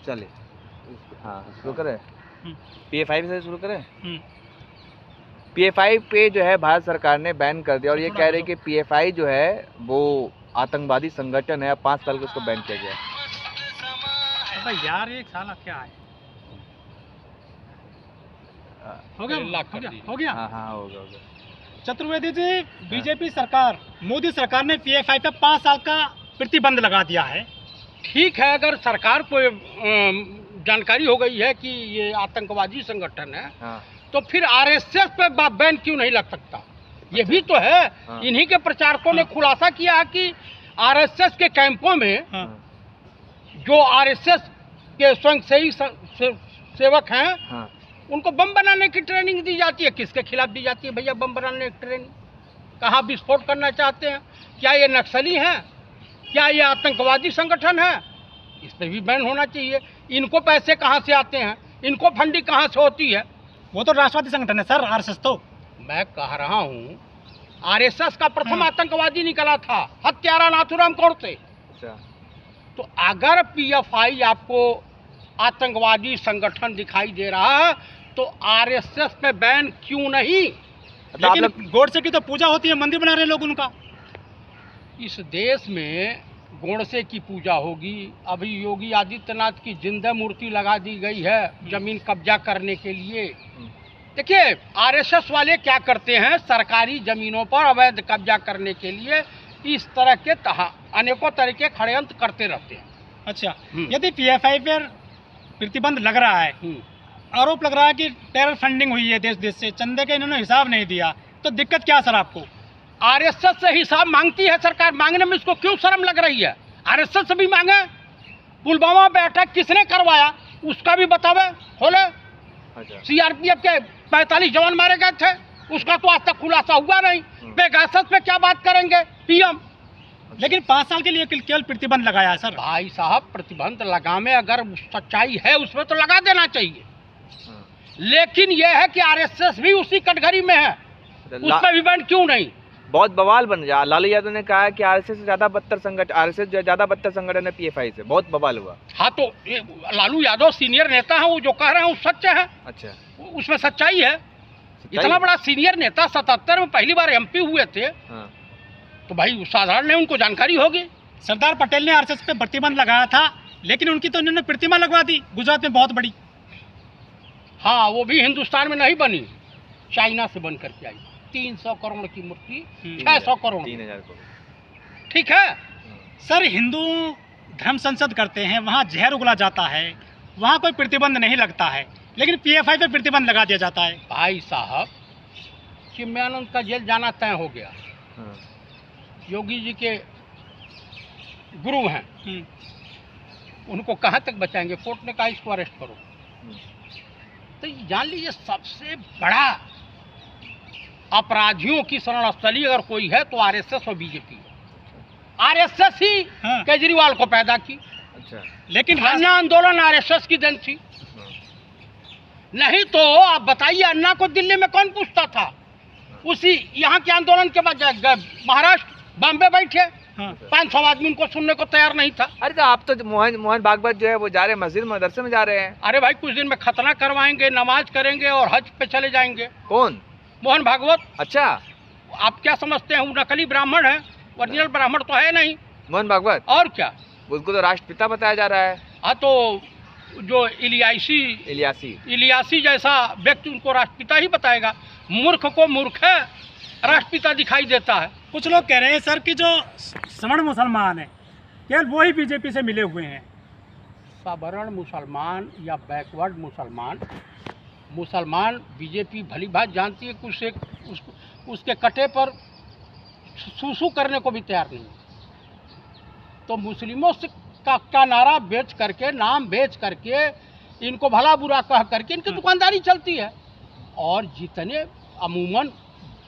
चलिए, हाँ शुरू करें। PA5 से शुरू करें। PA5 पे जो है भारत सरकार ने बैन कर दिया और ये कह रही है कि PA5 जो है वो आतंकवादी संगठन है। 5 साल के उसको बैन किया गया। अबे यार ये साला क्या है? हो गया? हो गया? हाँ हाँ हो गया। चतुर्वेदी जी, बीजेपी सरकार, मोदी सरकार ने PA5 पे 5 साल का प्रतिबंध लगा दिया है। ठीक है, अगर सरकार को जानकारी हो गई है कि ये आतंकवादी संगठन है, हाँ। तो फिर RSS पे बैन क्यों नहीं लग सकता? ये भी तो है। हाँ। इन्हीं के प्रचारकों ने खुलासा किया है कि RSS के कैंपों में जो RSS के स्वयंसेवी सेवक हैं, उनको बम बनाने की ट्रेनिंग दी जाती है। किसके खिलाफ दी जाती है भैया बम बनाने की ट्रेनिंग? कहाँ विस्फोट करना चाहते हैं? क्या ये नक्सली हैं? क्या ये आतंकवादी संगठन है? इस पर भी बैन होना चाहिए। इनको पैसे कहाँ से आते हैं? इनको फंडिंग कहाँ से होती है? वो तो राष्ट्रवादी संगठन है सर, RSS तो। मैं कह रहा हूँ RSS का प्रथम आतंकवादी निकला था हत्यारा नाथूराम गोडसे। तो अगर PFI आपको आतंकवादी संगठन दिखाई दे रहा है तो RSS पे बैन क्यों नहीं? लेकिन गोडसे की तो पूजा होती है, मंदिर बना रहे हैं लोग उनका। इस देश में गोडसे की पूजा होगी। अभी योगी आदित्यनाथ की जिंदा मूर्ति लगा दी गई है जमीन कब्जा करने के लिए। देखिए RSS वाले क्या करते हैं, सरकारी जमीनों पर अवैध कब्जा करने के लिए इस तरह के अनेकों तरह के षड्यंत्र करते रहते हैं। अच्छा, यदि PFI पर प्रतिबंध लग रहा है, आरोप लग रहा है कि टेरर फंडिंग हुई है देश से, चंदे का इन्होंने हिसाब नहीं दिया, तो दिक्कत क्या सर आपको? RSS से हिसाब मांगती है सरकार, मांगने में इसको क्यों शर्म लग रही है? RSS से भी मांगे। पुलवामा पे अटैक किसने करवाया उसका भी बतावे, खोले। CRPF के 45 जवान मारे गए थे, उसका तो आज तक खुलासा हुआ नहीं। पेगासस पे क्या बात करेंगे PM? लेकिन 5 साल के लिए केवल प्रतिबंध लगाया है सर। भाई साहब, प्रतिबंध लगा में अगर सच्चाई है उसमें तो लगा देना चाहिए। लेकिन यह है कि RSS भी उसी कटघरी में है, उसमें भी बैन क्यों नहीं? बहुत बवाल बन गया। लालू यादव ने कहा कि RSS से ज्यादा बदतर संगठन, RSS जो ज्यादा बदतर संगठन है PFI से। बहुत बवाल हुआ। हाँ, तो लालू यादव सीनियर नेता है, वो जो कह रहे हैं वो सच है। अच्छा, उसमें सच्चाई है। इतना बड़ा सीनियर नेता 77 में पहली बार MP हुए थे। तो भाई साधारण है, उनको जानकारी होगी। सरदार पटेल ने RSS पे प्रतिबंध लगाया था, लेकिन उनकी तो उन्होंने प्रतिमा लगवा दी गुजरात में, बहुत बड़ी। हाँ, वो भी हिंदुस्तान में नहीं बनी, चाइना से बन करके आई। 300 करोड़ की मूर्ति, 600 करोड़, 3000 करोड़। ठीक है सर। हिंदू धर्म संसद करते हैं, वहाँ जहर उगला जाता है, वहाँ कोई प्रतिबंध नहीं लगता है, लेकिन PFI पे प्रतिबंध लगा दिया जाता है। भाई साहब, चिन्मयानंद का जेल जाना तय हो गया। योगी जी के गुरु हैं, उनको कहाँ तक बचाएंगे? कोर्ट ने कहा इसको अरेस्ट करो। तो जान लीजिए सबसे बड़ा अपराधियों की शरण स्थली अगर कोई है तो RSS और BJP। RSS ही केजरीवाल को पैदा की। अच्छा, लेकिन अन्ना आंदोलन RSS की देन थी। नहीं तो आप बताइए, अन्ना को दिल्ली में कौन पूछता था? उसी यहाँ के आंदोलन के बाद महाराष्ट्र बॉम्बे बैठे, 500 आदमी उनको सुनने को तैयार नहीं था। अरे तो आप तो मोहन भागवत जो है वो जा रहे हैं, मस्जिद मदरसे में जा रहे हैं। अरे भाई, कुछ दिन में खतना करवाएंगे, नमाज करेंगे और हज पे चले जाएंगे। कौन? मोहन भागवत। अच्छा, आप क्या समझते हैं वो नकली ब्राह्मण है? ओरिजिनल ब्राह्मण तो है नहीं मोहन भागवत। और क्या, उसको तो राष्ट्रपिता बताया जा रहा है। हाँ, तो जो इलियासी जैसा व्यक्ति उनको राष्ट्रपिता ही बताएगा। मूर्ख को मूर्ख है राष्ट्रपिता दिखाई देता है। कुछ लोग कह रहे हैं सर कि जो सवर्ण मुसलमान है केवल वो ही BJP से मिले हुए हैं। सवर्ण मुसलमान या बैकवर्ड मुसलमान BJP भली बात जानती है कि उसके कटे पर सूसू करने को भी तैयार नहीं। तो मुस्लिमों से का नारा बेच करके, नाम बेच करके, इनको भला बुरा कह करके इनकी दुकानदारी चलती है। और जितने अमूमन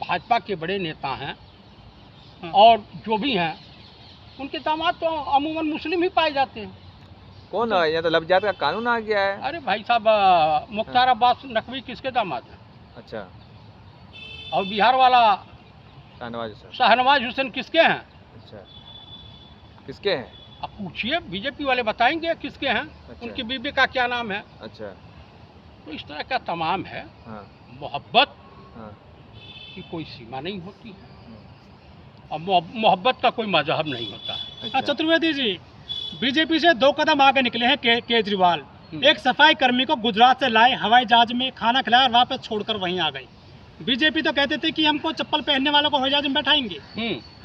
भाजपा के बड़े नेता हैं और जो भी हैं, उनके दामाद तो अमूमन मुस्लिम ही पाए जाते हैं। कौन है? यहाँ तो लफ्जात का कानून आ गया है। अरे भाई साहब, मुख्तार अब्बास नकवी किसके दामाद हैं? अच्छा, और बिहार वाला शहनवाज हुसैन किसके हैं? अच्छा, किसके हैं? अब पूछिए, बीजेपी वाले बताएंगे किसके हैं, अच्छा। उनकी बीबी का क्या नाम है। अच्छा। तो इस तरह का तमाम है। हाँ। मोहब्बत हाँ। की कोई सीमा नहीं होती है, हम्म। और मोहब्बत का कोई मजहब नहीं होता है। अच्छा। चतुर्वेदी जी, बीजेपी से 2 कदम आगे निकले हैं केजरीवाल। एक सफाई कर्मी को गुजरात से लाए, हवाई जहाज में खाना खिलाया और वापस छोड़कर वहीं आ गए। बीजेपी तो कहते थे कि हमको चप्पल पहनने वालों को हवाई जहाज में बैठाएंगे,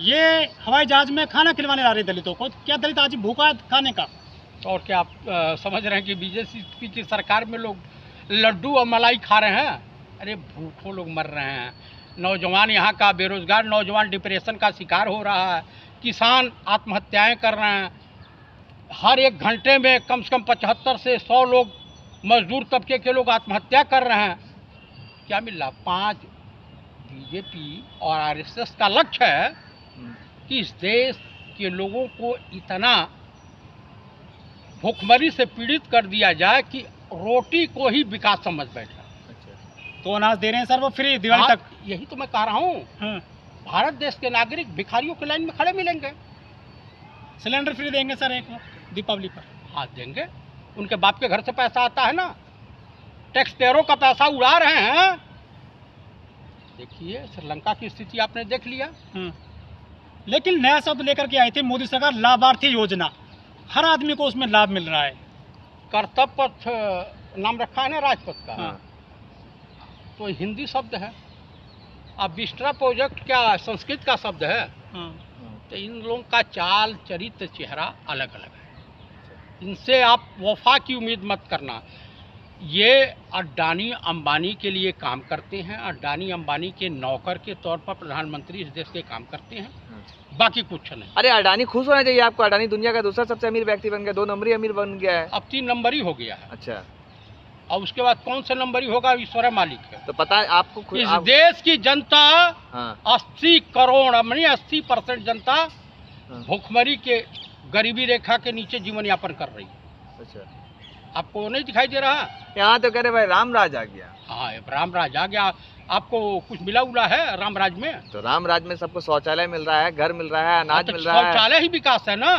ये हवाई जहाज में खाना खिलवाने ला रहे दलितों को। क्या दलित आज भूखा है खाने का? और क्या आप समझ रहे हैं कि बीजेपी की सरकार में लोग लड्डू और मलाई खा रहे हैं? अरे भूखों लोग मर रहे हैं, नौजवान यहाँ का बेरोजगार नौजवान डिप्रेशन का शिकार हो रहा है, किसान आत्महत्याएं कर रहे हैं। हर एक घंटे में कम से कम 75 से 100 लोग, मजदूर तबके के लोग आत्महत्या कर रहे हैं। क्या मिल रहा? 5 बीजेपी और आरएसएस का लक्ष्य है कि इस देश के लोगों को इतना भूखमरी से पीड़ित कर दिया जाए कि रोटी को ही विकास समझ बैठा। तो अनाज दे रहे हैं सर वो फ्री दिवाली तक। यही तो मैं कह रहा हूँ, भारत देश के नागरिक भिखारियों की लाइन में खड़े मिलेंगे। सिलेंडर फ्री देंगे सर एक दीपावली पर। हाँ देंगे, उनके बाप के घर से पैसा आता है ना, टैक्स पेयरों का पैसा उड़ा रहे हैं। देखिए श्रीलंका की स्थिति आपने देख लिया। लेकिन नया शब्द लेकर के आई थी मोदी सरकार, लाभार्थी योजना। हर आदमी को उसमें लाभ मिल रहा है। कर्तव्य पथ नाम रखा है ना राजपथ का। हाँ। तो हिंदी शब्द है। अब विस्टा प्रोजेक्ट क्या संस्कृत का शब्द है? तो इन लोगों का चाल चरित्र चेहरा अलग अलग है। इनसे आप वफा की उम्मीद मत करना। ये अडानी अंबानी के लिए काम करते हैं, अडानी अंबानी के नौकर के तौर पर प्रधानमंत्री इस देश के काम करते हैं, बाकी कुछ नहीं। अरे अडानी खुश होना चाहिए आपको, अडानी दुनिया का दूसरा सबसे अमीर व्यक्ति बन गया, 2 नंबरी अमीर बन गया है। अब 3 नंबरी हो गया है। अच्छा। और उसके बाद कौन से नंबरी होगा, ईश्वर मालिक है। तो पता है आपको इस देश की जनता, हाँ। 80 करोड़ 80% जनता भूखमरी के गरीबी रेखा के नीचे जीवन यापन कर रही है। अच्छा। आपको नहीं दिखाई दे रहा? यहाँ तो कह रहे भाई राम राज आ गया। हाँ राम राज आ गया। आपको कुछ मिला उला है राम राज में? तो राम राज में सबको शौचालय मिल रहा है, घर मिल रहा है, अनाज मिल रहा है। शौचालय ही विकास है ना।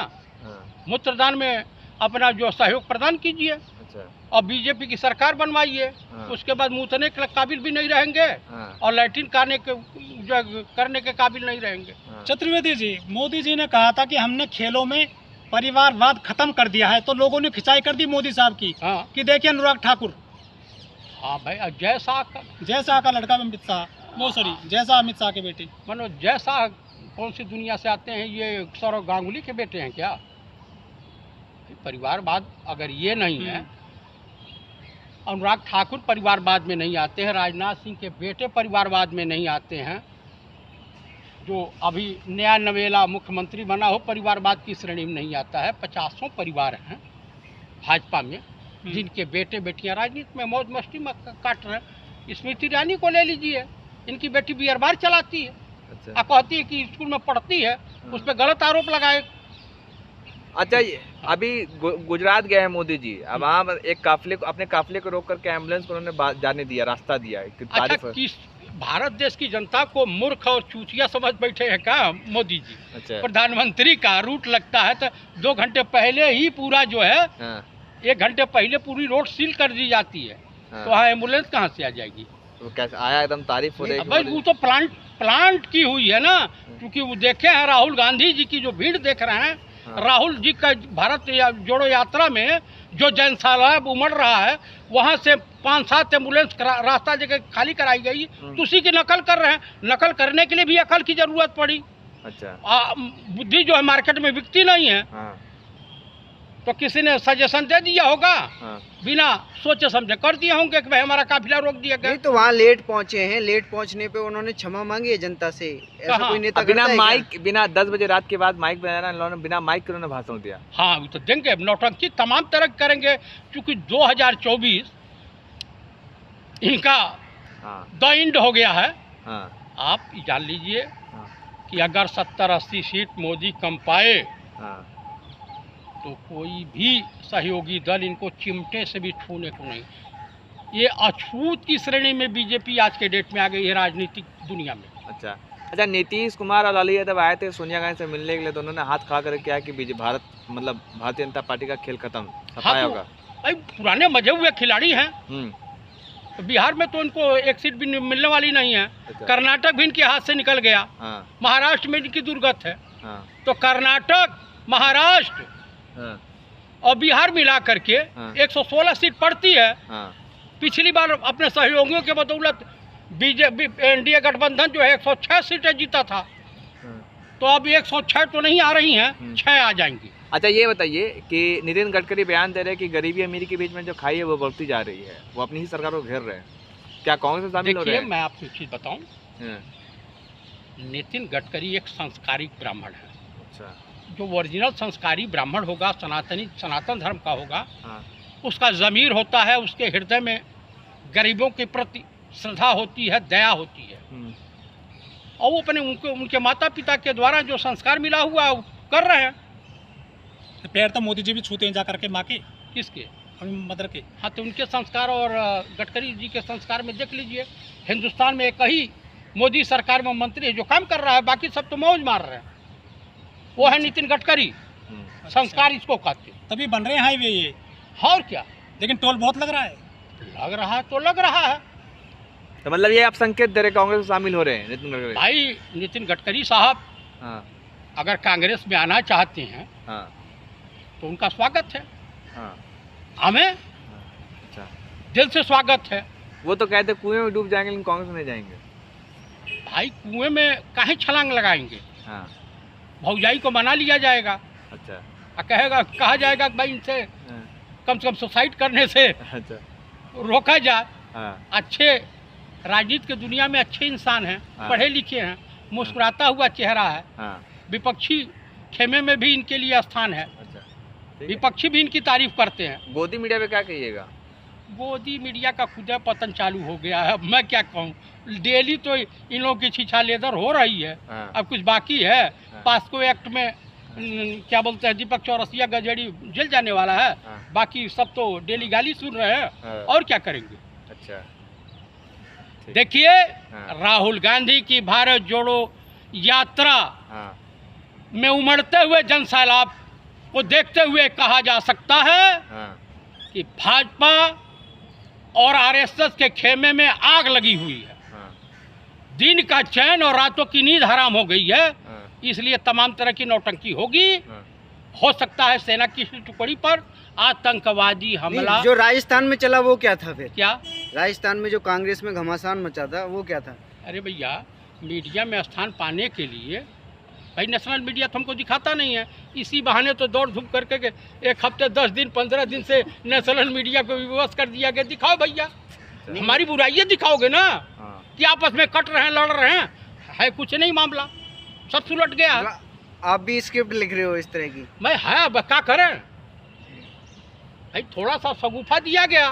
हाँ। मूत्रदान में अपना जो सहयोग प्रदान कीजिए। अच्छा। और बीजेपी की सरकार बनवाइए। हाँ। उसके बाद मूतने के काबिल भी नहीं रहेंगे। हाँ। और लैट्रिन करने के काबिल नहीं रहेंगे। हाँ। चतुर्वेदी जी, मोदी जी ने कहा था कि हमने खेलों में परिवारवाद खत्म कर दिया है, तो लोगों ने खिंचाई कर दी मोदी साहब की। हाँ। कि देखिए अनुराग ठाकुर। हाँ भाई, जय शाह का लड़का अमित शाह, वो सॉरी जैसा अमित शाह के बेटे। मनो जय शाह कौन सी दुनिया से आते हैं? ये सौरव गांगुली के बेटे हैं क्या? परिवारवाद अगर ये नहीं है, अनुराग ठाकुर परिवारवाद में नहीं आते हैं, राजनाथ सिंह के बेटे परिवारवाद में नहीं आते हैं, जो अभी नया नवेला मुख्यमंत्री बना हो परिवारवाद की श्रेणी में नहीं आता है। 50 परिवार हैं भाजपा में जिनके बेटे बेटियां राजनीति में मौज मस्ती में काट रहे हैं। स्मृति ईरानी को ले लीजिए, इनकी बेटी बियर बार चलाती है। अच्छा। कहती है कि स्कूल में पढ़ती है, उस पर गलत आरोप लगाए। अच्छा, अभी गुजरात गए हैं मोदी जी, अब वहाँ एक काफिले को, अपने काफिले को रोक करके एम्बुलेंस को उन्होंने जाने दिया, रास्ता दिया। अच्छा, किस भारत देश की जनता को मूर्ख और चूतिया समझ बैठे हैं क्या मोदी जी? अच्छा। प्रधानमंत्री का रूट लगता है तो 2 घंटे पहले ही पूरा जो है, हाँ। 1 घंटे पहले पूरी रोड सील कर दी जाती है। हाँ। तो वहाँ एम्बुलेंस कहाँ से आ जाएगी? तो कैसे आया, एकदम तारीफ हो रही है। भाई वो तो प्लांट की हुई है ना, क्योंकि वो देखे हैं राहुल गांधी जी की जो भीड़ देख रहे हैं। हाँ। राहुल जी का भारत जोड़ो यात्रा में जो जनसैलाब उमड़ रहा है, वहाँ से 5-7 एम्बुलेंस रास्ता जगह खाली कराई गई, तो उसी की नकल कर रहे हैं। नकल करने के लिए भी अकल की जरूरत पड़ी। अच्छा। बुद्धि जो है मार्केट में बिकती नहीं है। हाँ। तो किसी ने सजेशन दे दिया होगा। हाँ। बिना सोचे समझे कर दिए होंगे कि भाई हमारा काफिला रोक दिया गया। नहीं तो वहाँ लेट पहुँचे हैं, लेट पहुँचने पे उन्होंने क्षमा मांगी है जनता से। ऐसा कोई नेता बिना माइक, बिना 10 बजे रात के बाद माइक बनाना, इन्होंने बिना माइक के उन्होंने भाषण दिया। हाँ वो तो देंगे, नौटंकी तमाम तरह करेंगे, क्योंकि 2024 इनका द एंड हो गया है। हाँ। आप जान लीजिए कि अगर 70-80 सीट मोदी कम पाए, तो कोई भी सहयोगी दल इनको चिमटे से भी छूने को नहीं। ये अछूत की श्रेणी में बीजेपी आज के डेट में आ गई है राजनीतिक दुनिया में। अच्छा। नीतीश कुमार और लालू यादव आए थे सोनिया गांधी से मिलने के लिए, तो उन्होंने हाथ खड़ा करके किया कि भारत मतलब भारतीय जनता पार्टी का खेल खत्म, सफाया तो होगा? भाई पुराने मजे हुए खिलाड़ी हैं, तो बिहार में तो उनको एक सीट भी मिलने वाली नहीं है। अच्छा। कर्नाटक भी इनके हाथ से निकल गया, हाँ, महाराष्ट्र में इनकी दुर्गत है। हाँ, तो कर्नाटक, महाराष्ट्र हाँ, और बिहार मिला करके हाँ। 116 सीट पड़ती है। हाँ, पिछली बार अपने सहयोगियों के बदौलत बीजेपी एनडीए गठबंधन जो है 106 सीटें जीता था, हाँ। तो अब 106 तो नहीं आ रही हैं, 6 आ जाएंगी। अच्छा ये बताइए कि नितिन गडकरी बयान दे रहे हैं कि गरीबी अमीरी के बीच में जो खाई है वो बढ़ती जा रही है, वो अपनी ही सरकार को घेर रहे हैं, क्या कांग्रेस में शामिल हो रहे देखिए, हैं? मैं आपको एक चीज़ बताऊं, हाँ, नितिन गडकरी एक संस्कारिक ब्राह्मण है। अच्छा, जो ओरिजिनल संस्कारी ब्राह्मण होगा, सनातन धर्म का होगा, हाँ, उसका ज़मीर होता है, उसके हृदय में गरीबों के प्रति श्रद्धा होती है, दया होती है, और वो अपने उनके माता पिता के द्वारा जो संस्कार मिला हुआ है वो कर रहे हैं। पैर तो मोदी जी भी छूते हैं जा करके माँ के, किसके? मदर के। हाँ, तो उनके संस्कार और गडकरी जी के संस्कार में देख लीजिए, हिंदुस्तान में एक ही मोदी सरकार में मंत्री है जो काम कर रहा है, बाकी सब तो मौज मार रहे हैं। वो है नितिन गडकरी, संस्कार इसको कहते हैं। तभी बन रहे हैं हाईवे ये, और क्या, लेकिन टोल बहुत लग रहा है। लग रहा है तो लग रहा है। तो मतलब ये आप संकेत दे रहे हैं कांग्रेस में शामिल हो रहे हैं नितिन गडकरी? भाई नितिन गडकरी साहब हाँ, अगर कांग्रेस में आना चाहते हैं हाँ, तो उनका स्वागत है, हाँ, हमें अच्छा। दिल से स्वागत है। वो तो कहते कुएं में डूब जाएंगे लेकिन कांग्रेस में नहीं जाएंगे। भाई कुएं में काहे छलांग लगाएंगे, हाँ, भौजाई को मना लिया जाएगा अच्छा, और कहा जाएगा कि भाई इनसे हाँ, कम से कम सुसाइड करने से अच्छा, रोका जाए। हाँ, अच्छे राजनीति की दुनिया में अच्छे इंसान हैं, हाँ। पढ़े लिखे हैं, मुस्कुराता हुआ चेहरा है, हाँ, विपक्षी खेमे में भी इनके लिए स्थान है, अच्छा, ठीक है। विपक्षी भी इनकी तारीफ करते हैं। गोदी मीडिया पे क्या कहिएगा? गोदी मीडिया का खुदा पतन चालू हो गया है, अब मैं क्या कहूँ, डेली तो इन लोगों की छीछा लेदर हो रही है, हाँ, अब कुछ बाकी है। हाँ। पास्को एक्ट में क्या बोलते हैं, दीपक चौरसिया गजेड़ी जेल जाने वाला है, हाँ। बाकी सब तो डेली गाली सुन रहे हैं, हाँ। और क्या करेंगे। अच्छा, ठीक। देखिए, हाँ। राहुल गांधी की भारत जोड़ो यात्रा हाँ, में उमड़ते हुए जनसैलाब को देखते हुए कहा जा सकता है हाँ, कि भाजपा और आरएसएस के खेमे में आग लगी हुई है। हाँ, दिन का चैन और रातों की नींद हराम हो गई है, हाँ, इसलिए तमाम तरह की नौटंकी होगी। हाँ। हो सकता है सेना की टुकड़ी पर आतंकवादी हमला। नहीं, जो राजस्थान में चला वो क्या था फिर? क्या? राजस्थान में जो कांग्रेस में घमासान मचा था वो क्या था? अरे भैया, मीडिया में स्थान पाने के लिए भाई नेशनल मीडिया तो हमको दिखाता नहीं है, इसी बहाने तो दौड़ धूप करके के एक हफ्ते 10 दिन 15 दिन से नेशनल मीडिया को विवश कर दिया गया। दिखाओ भैया, हमारी बुराइयाँ दिखाओगे ना, हाँ। कि आपस में कट रहे हैं, लड़ रहे हैं, है कुछ नहीं मामला, सब सुलट गया। आप भी स्क्रिप्ट लिख रहे हो इस तरह की? मैं है, अब क्या करें भाई, थोड़ा सा शगुफा दिया गया,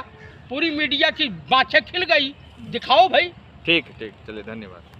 पूरी मीडिया की बाँछें खिल गई। दिखाओ भाई। ठीक, चलिए, धन्यवाद।